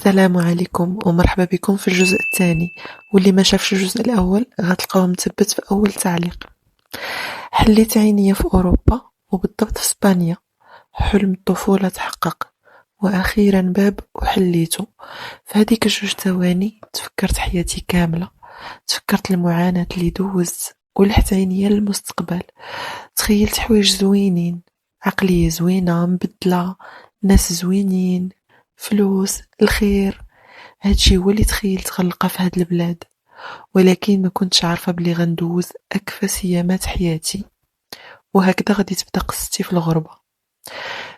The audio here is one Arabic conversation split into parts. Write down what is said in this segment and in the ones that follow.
السلام عليكم ومرحبا بكم في الجزء الثاني، واللي ما شافش الجزء الأول غتلقاوه مثبت في أول تعليق. حليت عينيا في أوروبا وبالضبط في إسبانيا، حلم الطفولة تحقق، وأخيرا باب وحليته. في هذيك الجوج ثواني تفكرت حياتي كاملة، تفكرت المعاناة اللي دوزت ولحت عينيا للمستقبل. تخيلت حوايج زوينين، عقلية زوينة مبدلة، ناس زوينين، فلوس، الخير. هادشي هو اللي تخيلت غنلقى في هاد البلاد، ولكن ما كنتش عارفة بلي غندوز أكفى أيامات حياتي. وهكذا غادي تبدا قصتي في الغربة.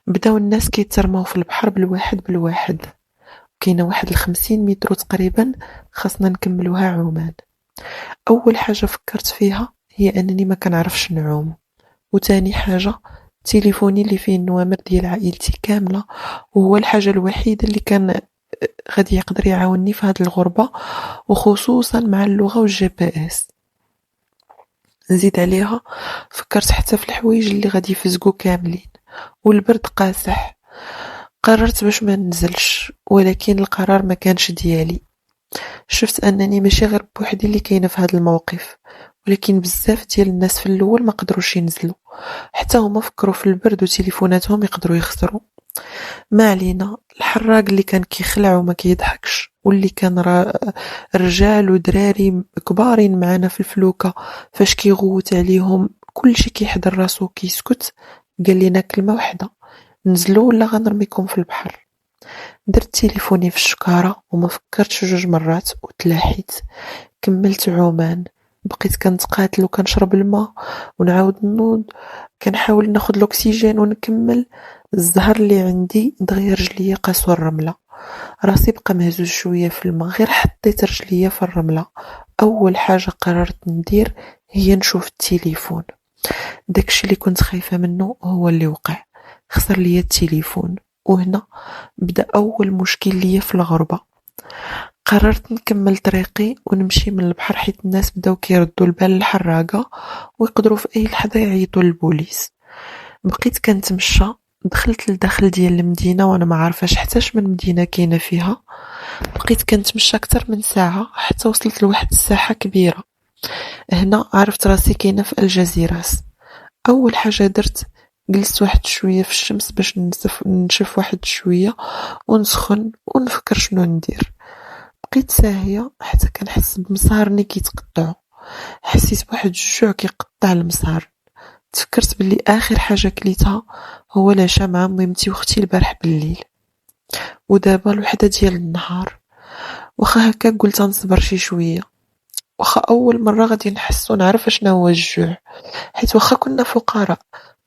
بداو الناس كيترماو في البحر بالواحد بالواحد، كاينه واحد 50 متر تقريبا خاصنا نكملوها عومان. اول حاجه فكرت فيها هي انني ما كنعرفش نعوم، وتاني حاجه تليفوني اللي فيه النوامر ديال عائلتي كامله، وهو الحاجه الوحيده اللي كان غادي يقدر يعاونني في هذه الغربة، وخصوصا مع اللغة والجي بي اس. نزيد عليها فكرت حتى في الحوايج اللي غادي يفزقوا كاملين، والبرد قاسح. قررت باش ما ننزلش، ولكن القرار ما كانش ديالي. شفت انني ماشي غير بوحدي اللي كاينه في هذا الموقف، ولكن بزاف ديال الناس في الاول ما قدروش ينزلوا، حتى هما فكروا في البرد وتليفوناتهم يقدروا يخسروا. ما علينا. الحراق اللي كان كيخلع وما كيضحكش، واللي كان رجال ودراري كبارين معانا في الفلوكة، فاش كيغوت عليهم كلشي كيحضر راسو كيسكت. قال لنا كلمة واحدة: نزلوا ولا غنرميكم في البحر. درت تليفوني في الشكارة وما فكرتش جوج مرات وتلاحيت. كملت عومان، بقيت كنتقاتل وكنشرب الماء ونعاود نوض، كنحاول ناخد الاكسجين ونكمل. الزهر اللي عندي دغيا رجليا قاسوا الرملة، راسي بقى مهزوز شوية في الماء. غير حطيت رجليا في الرملة، اول حاجة قررت ندير هي نشوف التليفون. داكشي اللي كنت خايفة منه هو اللي وقع، خسر ليا التليفون. وهنا بدأ أول مشكل ليا في الغربة. قررت نكمل طريقي ونمشي من البحر، حيت الناس بداو كيردوا البال الحراقة ويقدروا في أي لحظة يعيطوا للبوليس. بقيت كنتمشى، دخلت لداخل ديال المدينة وانا ما عارفاش حتاش من مدينة كاينة فيها. بقيت كنتمشى أكثر من ساعة حتى وصلت لواحد الساحة كبيرة. هنا عرفت راسي كاينة في الجزيرة. أول حاجة درت جلست واحد شوية في الشمس باش نشف واحد شوية ونسخن ونفكر شنو ندير. بقيت ساهية حتى كنحس بمصارني كيتقطعوا، حسيت بواحد الجوع كيقطع المصار. تفكرت باللي آخر حاجة كليتها هو العشاء مع ميمتي وختي البارح بالليل، ودابا الوحدة ديال النهار. واخا هكا قلت نصبر شي شوية، واخا أول مرة غادي نحس ونعرف شنو هو الجوع، حيت واخا كنا فقراء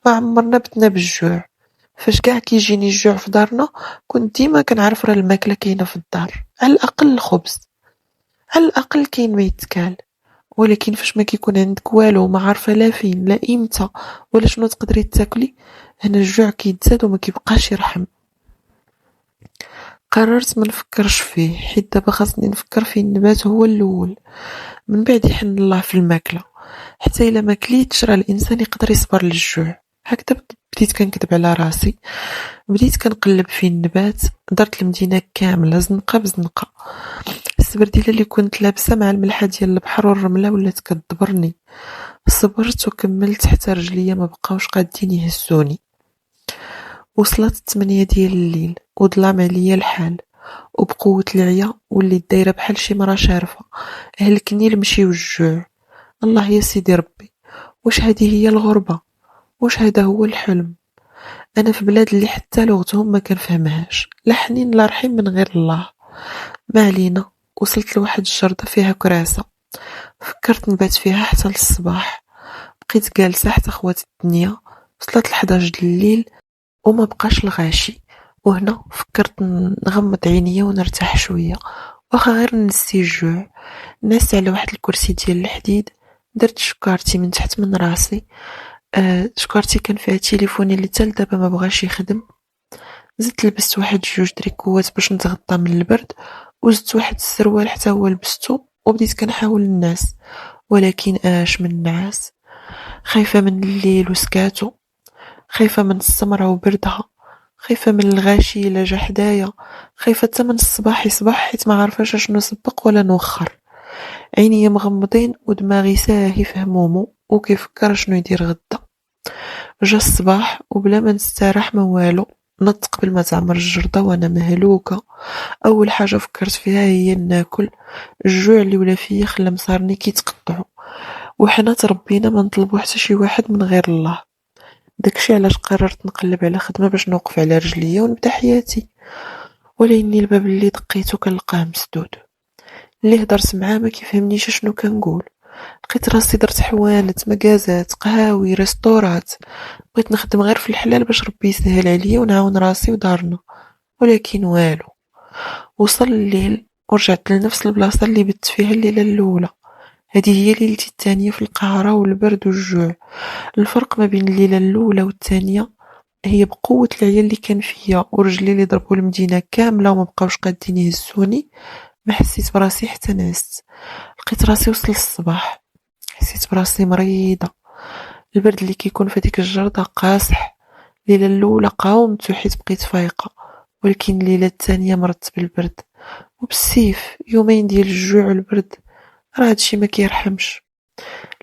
ما عمرنا بتنا بالجوع. فاش كاع كيجيني الجوع في دارنا كنت ديما كنعرف راه الماكلة كاينة في الدار، على الأقل الخبز، على الأقل كاين ما يتكال. ولكن فاش ما كيكون عندك والو وما عارفة لا فين لا إمتى ولا شنو تقدري تاكلي، هنا الجوع كيتزاد وما كيبقاش يرحم. قررت ما نفكرش فيه، حيت دابا خاصني نفكر في النبات هو الأول، من بعد يحن الله في الماكلة. حتى إلا ما كليتش راه الإنسان يقدر يصبر للجوع. هكذا بديت كنكذب على راسي، بديت كنقلب في النبات. درت المدينة كاملة زنقة بزنقة. السبرديلة اللي كنت لابسة مع الملحة ديال البحر والرملة ولات كتدبرني. صبرت وكملت حتى رجليا ما بقاوش قادين يهزوني. وصلت 8 ديال الليل وظلام عليا الحال، وبقوة العيا وليت دايرة بحال شي مرا شارفة. هلكني المشي والجوع. الله يا سيدي ربي، واش هذه هي الغربة؟ واش هذا هو الحلم؟ انا في بلاد اللي حتى لغتهم ما كنفهمهاش، لا حنين لا رحيم من غير الله. ما علينا. وصلت لواحد الجردة فيها كراسة، فكرت نبات فيها حتى للصباح. بقيت جالسة حتى خوات الدنيا. وصلت ل11 د الليل وما بقاش الغاشي. وهنا فكرت نغمض عينيا ونرتاح شوية، واخا غير نسي الجوع. نست على واحد الكرسي ديال الحديد، درت شكارتي من تحت من راسي. شكارتي كان فيها تليفوني اللي تال دابا ما بغاش يخدم. زدت لبست واحد جوج تريكوات باش نتغطى من البرد، وزدت واحد السروال حتى هو لبستو، وبديت كنحاول الناس. ولكن اش من نعاس. خايفة من الليل وسكاتو، خايفة من السمرة وبردها، خايفة من الغاشي إلا جا حدايا، خايفة حتى من الصباح يصبح حيت ما عارفاش اشنو نسبق ولا نوخر. عينيا مغمضين ودماغي ساهي في همومو وكيفكر شنو يدير غدا. جا الصباح وبلا ما نستراح ما والو، نضت قبل ما تعمر الجردة وانا مهلوكة. اول حاجة فكرت فيها هي ناكل. الجوع اللي ولا فيا خلى مصارني كيتقطعو، وحنا تربينا ما نطلبو حتى شي واحد من غير الله. داكشي علاش قررت نقلب على خدمة باش نوقف على رجليا ونبدا حياتي. ولكني الباب اللي دقيتو كنلقاه مسدود. اللي هدرت معاه ما كيفهمنيش شنو كنقول. لقيت راسي درت حوانت، مكازات، قهاوي، ريستورات. بغيت نخدم غير في الحلال باش ربي يسهل عليا ونعاون راسي ودارنا، ولكن والو. وصل الليل ورجعت لنفس البلاصة اللي بت فيها الليلة الأولى. هذه هي ليلتي الثانية في القاهرة والبرد والجوع. الفرق ما بين الليلة الأولى والثانية هي بقوة العيا اللي كان فيا ورجلي اللي ضربوا المدينة كاملة وما بقاوش قادين يهزوني. ما حسيت براسي حتى نعست. لقيت راسي وصل الصباح، حسيت براسي مريضة. البرد اللي كيكون في هذيك الجردة قاصح. الليلة الأولى قاومت حيت بقيت فايقة، ولكن الليلة الثانية مرضت بالبرد وبالسيف. يومين ديال الجوع والبرد، راه هادشي ما كيرحمش.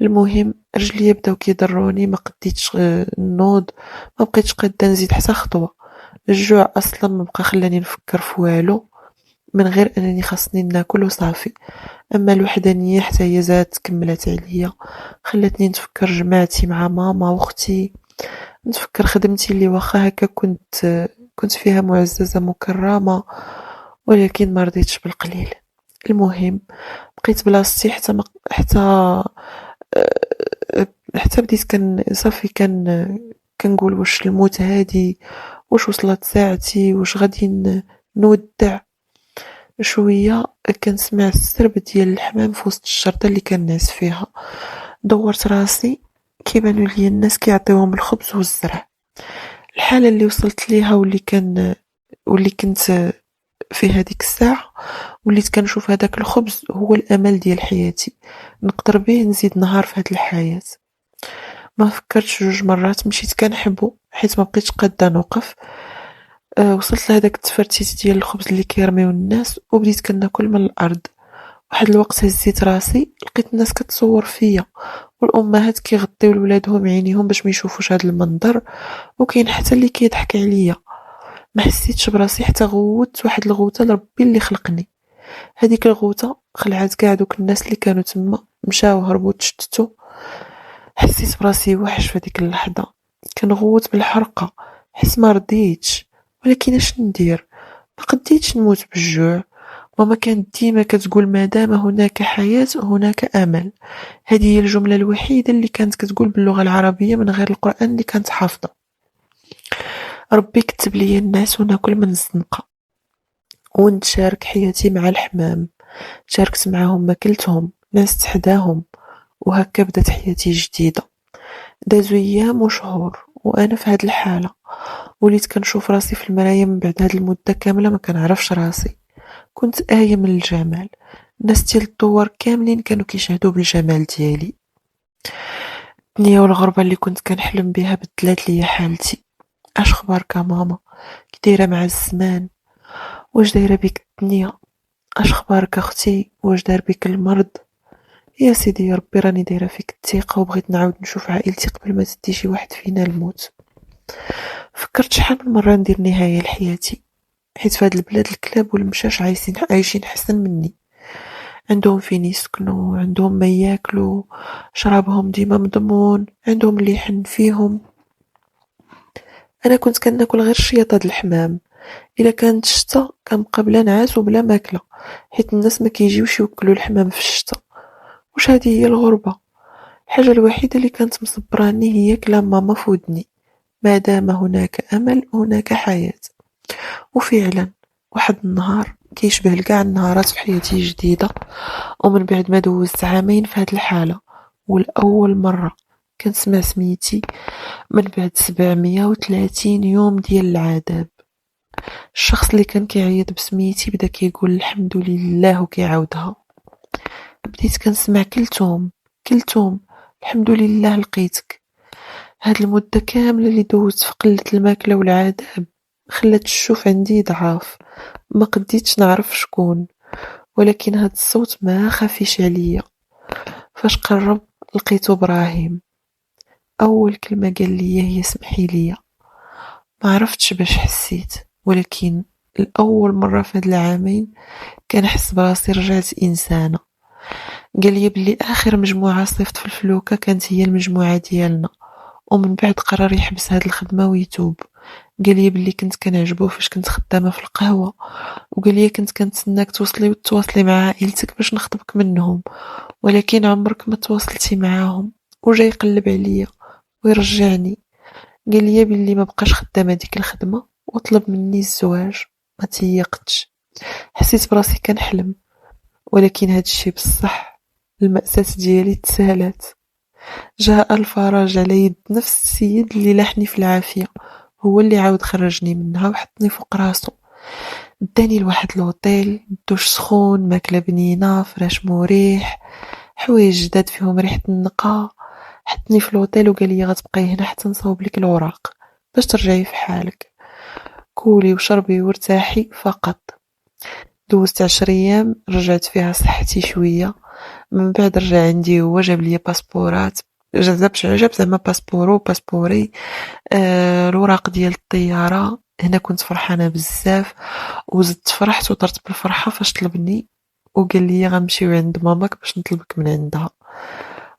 المهم رجليا بداو كيضروني، ما قديتش نوض، ما بقيتش قادة نزيد حتى خطوة. الجوع اصلا ما بقى خلاني نفكر في والو من غير انني خاصني ناكل وصافي. اما الوحدانية حتى هي زادت كملت عليا، خلتني نتفكر جماعتي مع ماما واختي، نتفكر خدمتي اللي واخا هكا كنت فيها معززة مكرمة، ولكن ما رضيتش بالقليل. المهم بقيت بلاصتي حتى بديت صافي كنقول واش الموت هادي، واش وصلت ساعتي، واش غادي نودع. شوية كنسمع السرب ديال الحمام في وسط الشرطة اللي كنعس فيها. دورت راسي، كيبانوا لي الناس كيعطيوهم الخبز والزرع. الحالة اللي وصلت ليها واللي كنت في هذيك الساعة، وليت كنشوف هذاك الخبز هو الامل ديال حياتي، نقدر به نزيد نهار في هذه الحياة. ما فكرتش جوج مرات، مشيت كنحبو حيت ما بقيتش قادة نوقف. وصلت لهداك التفرتيت ديال الخبز اللي كيرميو الناس وبديت كناكل من الارض. واحد الوقت هزيت راسي، لقيت الناس كتصور فيا، والامهات كيغطيو لولادهم عينيهم باش ما يشوفوش هذا المنظر، وكاين حتى اللي كيضحك عليا. ما حسيتش براسي حتى غوت واحد الغوته لربي اللي خلقني. هذيك الغوته خلعت كاع دوك الناس اللي كانوا تما، مشاو هربوا تشتتوا. حسيت براسي وحش في هذيك اللحظه، كنغوت بالحرقه، حس ما رضيتش. ولكن اش ندير؟ ما قديتش نموت بالجوع. ماما كانت ديما كتقول ما دام هناك حياة هناك أمل. هذه هي الجملة الوحيدة اللي كانت كتقول باللغة العربية من غير القرآن اللي كانت حافظة. ربي كتب لي الناس وناكل من الزنقة ونتشارك حياتي مع الحمام. شاركت معاهم، ماكلتهم، ناست حداهم، وهكا بدات حياتي جديدة. دازو أيام وشهور وأنا في هاد الحالة. وليت كنشوف راسي في المرايا من بعد هاد المدة كاملة ما كنعرفش راسي. كنت آية من الجمال. الناس ديال الدوار كاملين كانوا كيشهدوا بالجمال ديالي. الدنيا والغربة اللي كنت كنحلم بها بدلات ليا حالتي. اش خبارك ماما؟ كي دايره مع الزمان؟ واش دايره بك الدنيا؟ اش خبارك اختي؟ واش دار بك المرض؟ يا سيدي يا ربي راني دايره فيك الثقه وبغيت نعاود نشوف عائلتي قبل ما تدي شي واحد فينا الموت. فكرت شحال من مره ندير نهايه لحياتي، حيت في هاد البلاد الكلاب والمشاش عايشين حسن مني. عندهم فين يسكنوا، عندهم ما ياكلوا، شرابهم ديما مضمون، عندهم اللي يحن فيهم. انا كنت كناكل غير شياطة د الحمام. الا كانت الشتا كنبقى بلا نعاس وبلا ماكله، حيت الناس ما كيجيوش يوكلوا الحمام في الشتا. واش هذه هي الغربة؟ الحاجة الوحيدة اللي كانت مصبراني هي كلام ماما في ودني: ما دام هناك امل هناك حياة. وفعلا واحد النهار كيشبه لكاع النهارات في حياتي جديدة، ومن بعد ما دوزت عامين في هاد الحالة والأول مرة كنسمع سميتي من بعد 730 يوم ديال العذاب. الشخص اللي كان كيعيط بسميتي بدا كيقول الحمد لله وكيعاودها. بديت كنسمع كلثوم الحمد لله لقيتك. هاد المدة كاملة اللي دوزت في قلة الماكلة والعذاب خلات الشوف عندي ضعاف، ما قديتش نعرف شكون، ولكن هاد الصوت ما خافيش عليا. فاش قرب لقيتو إبراهيم. أول كلمة قال لي هي سمحي لي. ما عرفتش باش حسيت، ولكن لأول مرة في هاد العامين كنحس براسي رجعت إنسانة. قال لي بلي آخر مجموعة صيفط في الفلوكة كانت هي المجموعة ديالنا، ومن بعد قرر يحبس هاد الخدمة ويتوب. قال لي بلي كنت كنعجبو فاش كنت خدامة في القهوة، وقال لي كنت كنتسناك توصلي وتواصلي مع عائلتك باش نخطبك منهم، ولكن عمرك ما تواصلتي معاهم، وجاي يقلب عليا ويرجعني. قال لي بلي ما بقاش خدامة ديك الخدمة وطلب مني الزواج. ما تيقتش، حسيت براسي كنحلم، ولكن هادشي بصح المأساة ديالي تسالات. جاء الفرج على يد نفس السيد اللي لاحني في العافية، هو اللي عاود خرجني منها وحطني فوق راسو. داني لواحد لوطيل، دوش سخون، ماكلة بنينة، فراش مريح، حوايج جداد فيهم ريحة النقا. حطني في لوطيل وقال لي غتبقاي هنا حتى نصاوب لك الوراق باش ترجعي في حالك، كولي وشربي وارتاحي فقط. دوزت 10 ايام رجعت فيها صحتي شوية. من بعد رجع عندي هو جاب لي باسبورات، جاب زعما باسبورو وباسبوري، الوراق ديال الطيارة. هنا كنت فرحانة بزاف، وزدت فرحت وطرت بالفرحة فاش طلبني وقال لي غنمشيو عند ماماك باش نطلبك من عندها.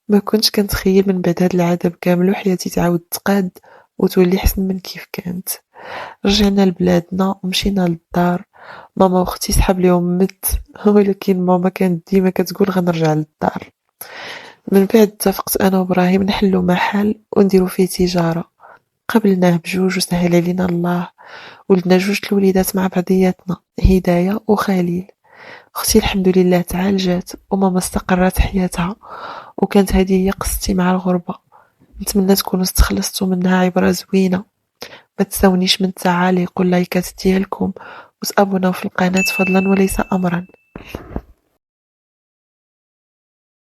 ما كنتش كنتخيل من بعد هاد العذاب كامل وحياتي تعاود تقاد وتولي حسن من كيف كانت. رجعنا لبلادنا ومشينا للدار. ماما واختي سحاب ليهم مت ولكن ماما كانت ديما كتقول غنرجع للدار. من بعد اتفقت انا وابراهيم نحلو محل ونديرو فيه تجارة. قبلناه بجوج وسهل علينا الله، ولدنا جوج الوليدات مع بعضياتنا، هداية وخليل. اختي الحمد لله تعالجات وماما استقرت حياتها، وكانت هذه هي قصتي مع الغربة. نتمنى تكونوا استخلصتوا منها عبرة زوينة. ما تساونيش من التعاليق واللايكات ديالكم، وتابوناو في القناة فضلا وليس امرا.